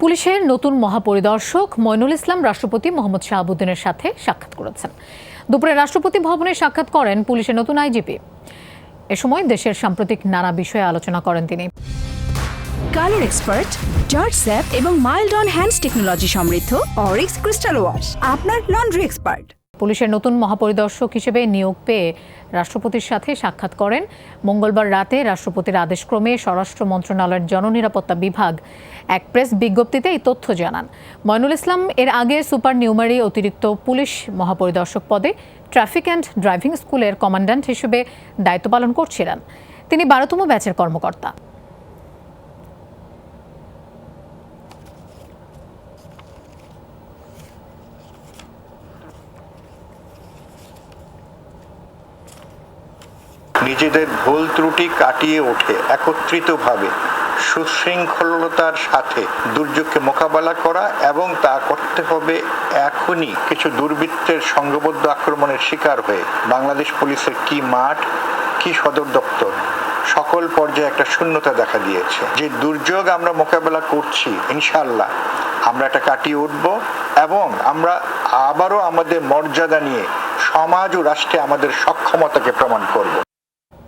পুলিশের নতুন মহাপরিদর্শক মইনুল ইসলাম রাষ্ট্রপতি মোহাম্মদ শাহাবুদ্দিনের সাথে সাক্ষাৎ করেছেন। দুপুরে রাষ্ট্রপতি ভবনে সাক্ষাৎ করেন পুলিশের নতুন আইজিপি। এ সময় দেশের সাম্প্রতিক নানা বিষয়ে আলোচনা করেন তিনি। কালার এক্সপার্ট, জর্জ স্যাপ এবং মাইল্ড অন হ্যান্ডস টেকনোলজি সমৃদ্ধ অরিক্স ক্রিস্টাল ওয়াশ আপনার লন্ড্রি এক্সপার্ট। পুলিশের নতুন মহাপরিদর্শক হিসেবে নিয়োগ পেয়ে রাষ্ট্রপতির সাথে সাক্ষাৎ করেন। মঙ্গলবার রাতে রাষ্ট্রপতির আদেশক্রমে স্বরাষ্ট্র মন্ত্রণালয়ের জননিরাপত্তা বিভাগ এক প্রেস বিজ্ঞপ্তিতে এই তথ্য জানান। মইনুল ইসলাম এর আগে সুপার নিউমারি অতিরিক্ত পুলিশ মহাপরিদর্শক পদে ট্রাফিক অ্যান্ড ড্রাইভিং স্কুলের কমান্ড্যান্ট হিসেবে দায়িত্ব পালন করছিলেন। তিনি 12তম ব্যাচের কর্মকর্তা। নিজেদের ভুল ত্রুটি কাটিয়ে ওঠে একত্রিতভাবে সুশৃঙ্খলতার সাথে দুর্যোগকে মোকাবেলা করা, এবং তা করতে হবে এখনই। কিছু দুর্বৃত্তের সংঘবদ্ধ আক্রমণের শিকার হয়ে বাংলাদেশ পুলিশের কি মাঠ, কি সদর দপ্তর, সকল পর্যায়ে একটা শূন্যতা দেখা দিয়েছে। যে দুর্যোগ আমরা মোকাবেলা করছি, ইনশাআল্লাহ আমরা এটা কাটিয়ে উঠব, এবং আমরা আবারও আমাদের মর্যাদা নিয়ে সমাজ ও রাষ্ট্রে আমাদের সক্ষমতাকে প্রমাণ করব।